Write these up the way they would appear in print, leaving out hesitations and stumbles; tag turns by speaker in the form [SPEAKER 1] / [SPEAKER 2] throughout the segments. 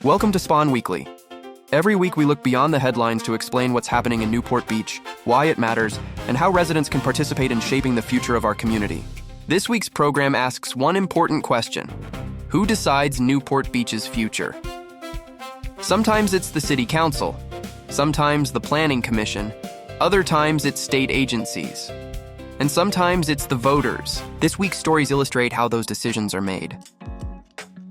[SPEAKER 1] Welcome to Spon Weekly. Every week we look beyond the headlines to explain what's happening in Newport Beach, why it matters, and how residents can participate in shaping the future of our community. This week's program asks one important question: who decides Newport Beach's future? Sometimes it's the City Council, sometimes the Planning Commission, other times it's state agencies, and sometimes it's the voters. This week's stories illustrate how those decisions are made.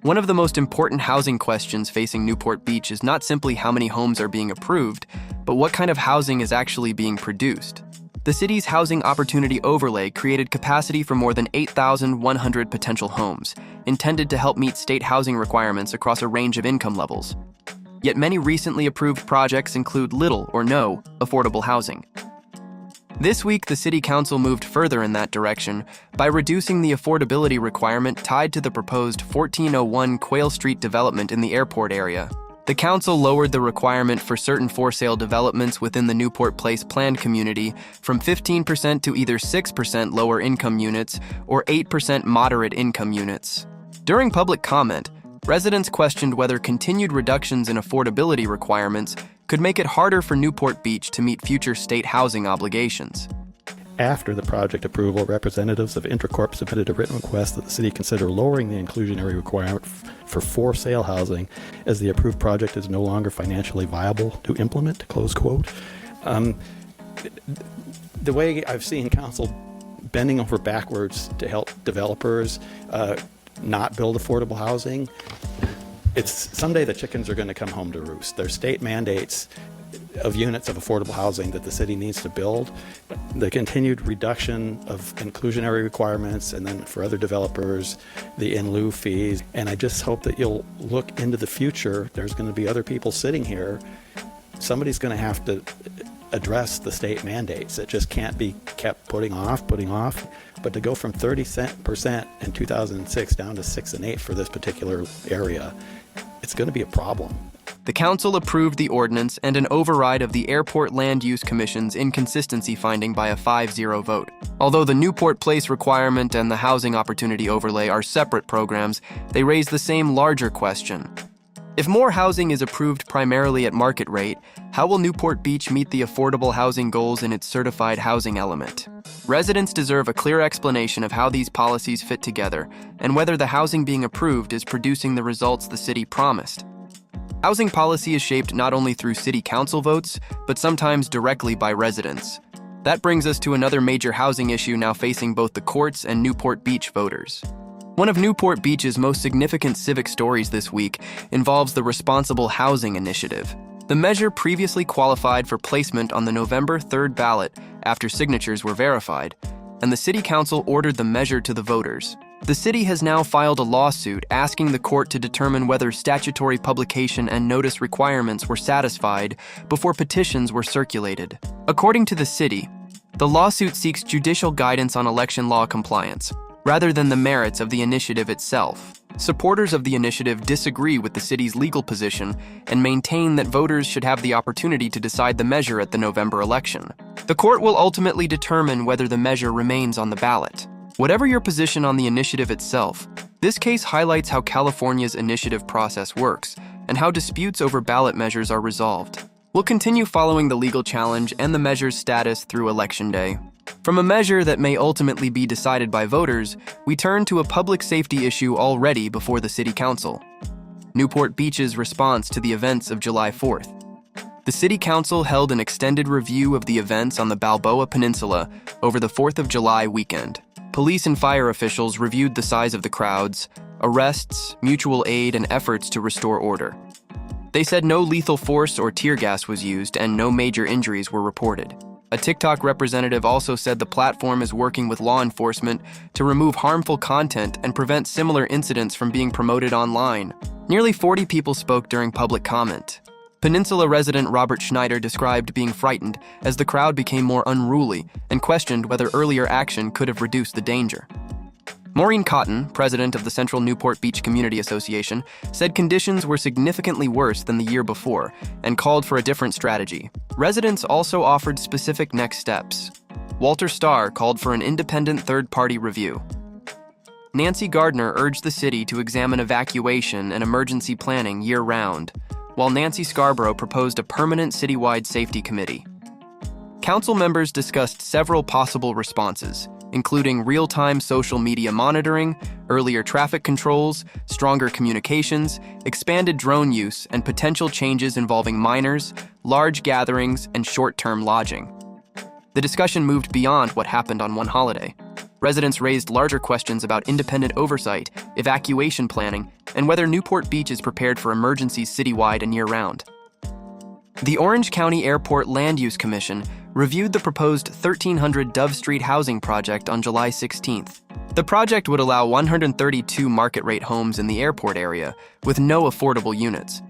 [SPEAKER 1] One of the most important housing questions facing Newport Beach is not simply how many homes are being approved, but what kind of housing is actually being produced. The city's Housing Opportunity Overlay created capacity for more than 8,100 potential homes, intended to help meet state housing requirements across a range of income levels. Yet many recently approved projects include little or no affordable housing. This week, the City Council moved further in that direction by reducing the affordability requirement tied to the proposed 1401 Quail Street development in the airport area. The council lowered the requirement for certain for-sale developments within the Newport Place planned community from 15% to either 6% lower income units or 8% moderate income units. During public comment, residents questioned whether continued reductions in affordability requirements could make it harder for Newport Beach to meet future state housing obligations.
[SPEAKER 2] After the project approval, representatives of Intracorp submitted a written request that the city consider lowering the inclusionary requirement for for-sale housing as the approved project is no longer financially viable to implement, close quote. The way I've seen council bending over backwards to help developers not build affordable housing, it's someday the chickens are going to come home to roost. There's state mandates of units of affordable housing that the city needs to build. The continued reduction of inclusionary requirements, and then for other developers, the in lieu fees. And I just hope that you'll look into the future. There's going to be other people sitting here. Somebody's going to have to address the state mandates. It just can't be kept putting off. But to go from 30% in 2006 down to 6 and 8 for this particular area, it's going to be a problem.
[SPEAKER 1] The council approved the ordinance and an override of the Airport Land Use Commission's inconsistency finding by a 5-0 vote. Although the Newport Place requirement and the Housing Opportunity Overlay are separate programs, they raise the same larger question. If more housing is approved primarily at market rate, how will Newport Beach meet the affordable housing goals in its certified housing element? Residents deserve a clear explanation of how these policies fit together and whether the housing being approved is producing the results the city promised. Housing policy is shaped not only through city council votes, but sometimes directly by residents. That brings us to another major housing issue now facing both the courts and Newport Beach voters. One of Newport Beach's most significant civic stories this week involves the Responsible Housing Initiative. The measure previously qualified for placement on the November 3rd ballot after signatures were verified, and the City Council ordered the measure to the voters. The city has now filed a lawsuit asking the court to determine whether statutory publication and notice requirements were satisfied before petitions were circulated. According to the city, the lawsuit seeks judicial guidance on election law compliance, rather than the merits of the initiative itself. Supporters of the initiative disagree with the city's legal position and maintain that voters should have the opportunity to decide the measure at the November election. The court will ultimately determine whether the measure remains on the ballot. Whatever your position on the initiative itself, this case highlights how California's initiative process works and how disputes over ballot measures are resolved. We'll continue following the legal challenge and the measure's status through Election Day. From a measure that may ultimately be decided by voters, we turn to a public safety issue already before the City Council: Newport Beach's response to the events of July 4th. The City Council held an extended review of the events on the Balboa Peninsula over the 4th of July weekend. Police and fire officials reviewed the size of the crowds, arrests, mutual aid, and efforts to restore order. They said no lethal force or tear gas was used and no major injuries were reported. A TikTok representative also said the platform is working with law enforcement to remove harmful content and prevent similar incidents from being promoted online. Nearly 40 people spoke during public comment. Peninsula resident Robert Schneider described being frightened as the crowd became more unruly and questioned whether earlier action could have reduced the danger. Maureen Cotton, president of the Central Newport Beach Community Association, said conditions were significantly worse than the year before and called for a different strategy. Residents also offered specific next steps. Walter Starr called for an independent third-party review. Nancy Gardner urged the city to examine evacuation and emergency planning year-round, while Nancy Scarborough proposed a permanent citywide safety committee. Council members discussed several possible responses, including real-time social media monitoring, earlier traffic controls, stronger communications, expanded drone use, and potential changes involving minors, large gatherings, and short-term lodging. The discussion moved beyond what happened on one holiday. Residents raised larger questions about independent oversight, evacuation planning, and whether Newport Beach is prepared for emergencies citywide and year-round. The Orange County Airport Land Use Commission reviewed the proposed 1,300 Dove Street housing project on July 16th. The project would allow 132 market-rate homes in the airport area, with no affordable units.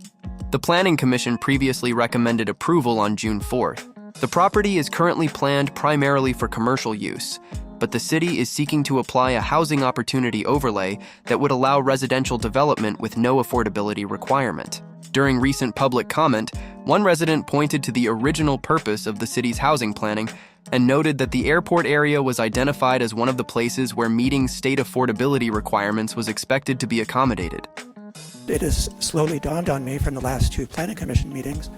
[SPEAKER 1] The Planning Commission previously recommended approval on June 4th. The property is currently planned primarily for commercial use, but the city is seeking to apply a housing opportunity overlay that would allow residential development with no affordability requirement. During recent public comment, one resident pointed to the original purpose of the city's housing planning and noted that the airport area was identified as one of the places where meeting state affordability requirements was expected to be accommodated.
[SPEAKER 3] It has slowly dawned on me from the last two Planning Commission meetings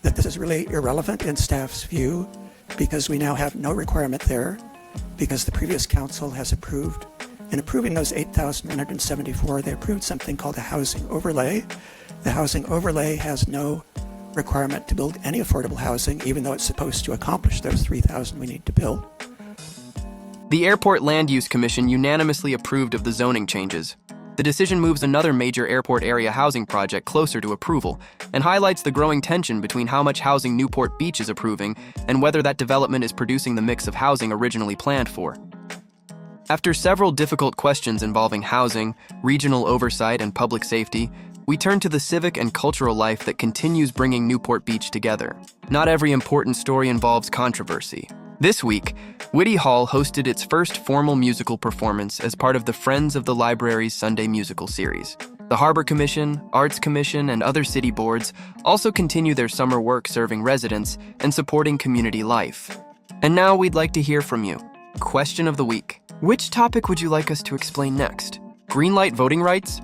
[SPEAKER 3] that this is really irrelevant in staff's view because we now have no requirement there because the previous council has approved. In approving those 8,174, they approved something called a housing overlay. The housing overlay has no requirement to build any affordable housing, even though it's supposed to accomplish those 3,000 we need to build.
[SPEAKER 1] The Airport Land Use Commission unanimously approved of the zoning changes. The decision moves another major airport area housing project closer to approval and highlights the growing tension between how much housing Newport Beach is approving and whether that development is producing the mix of housing originally planned for. After several difficult questions involving housing, regional oversight, and public safety, we turn to the civic and cultural life that continues bringing Newport Beach together. Not every important story involves controversy. This week, Whitty Hall hosted its first formal musical performance as part of the Friends of the Library's Sunday musical series. The Harbor Commission, Arts Commission, and other city boards also continue their summer work serving residents and supporting community life. And now we'd like to hear from you. Question of the week. Which topic would you like us to explain next? Greenlight voting rights?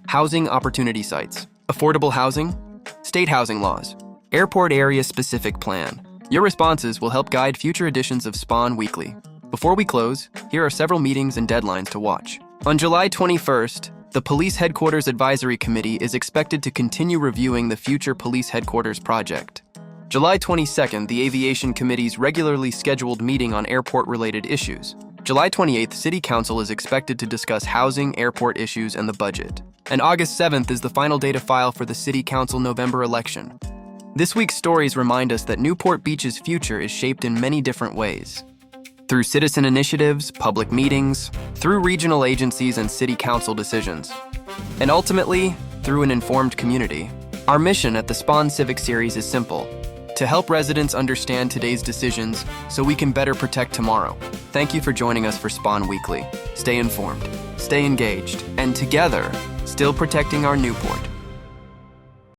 [SPEAKER 1] Housing opportunity sites? Affordable housing? State housing laws? Airport area specific plan? Your responses will help guide future editions of Spon Weekly. Before we close, here are several meetings and deadlines to watch. On July 21st, the Police Headquarters Advisory Committee is expected to continue reviewing the future Police Headquarters project. July 22nd, the Aviation Committee's regularly scheduled meeting on airport-related issues. July 28th, City Council is expected to discuss housing, airport issues, and the budget. And August 7th is the final day to file for the City Council November election. This week's stories remind us that Newport Beach's future is shaped in many different ways. Through citizen initiatives, public meetings, through regional agencies and city council decisions, and ultimately, through an informed community. Our mission at the Spon Civic Series is simple: to help residents understand today's decisions so we can better protect tomorrow. Thank you for joining us for Spon Weekly. Stay informed, stay engaged, and together, still protecting our Newport.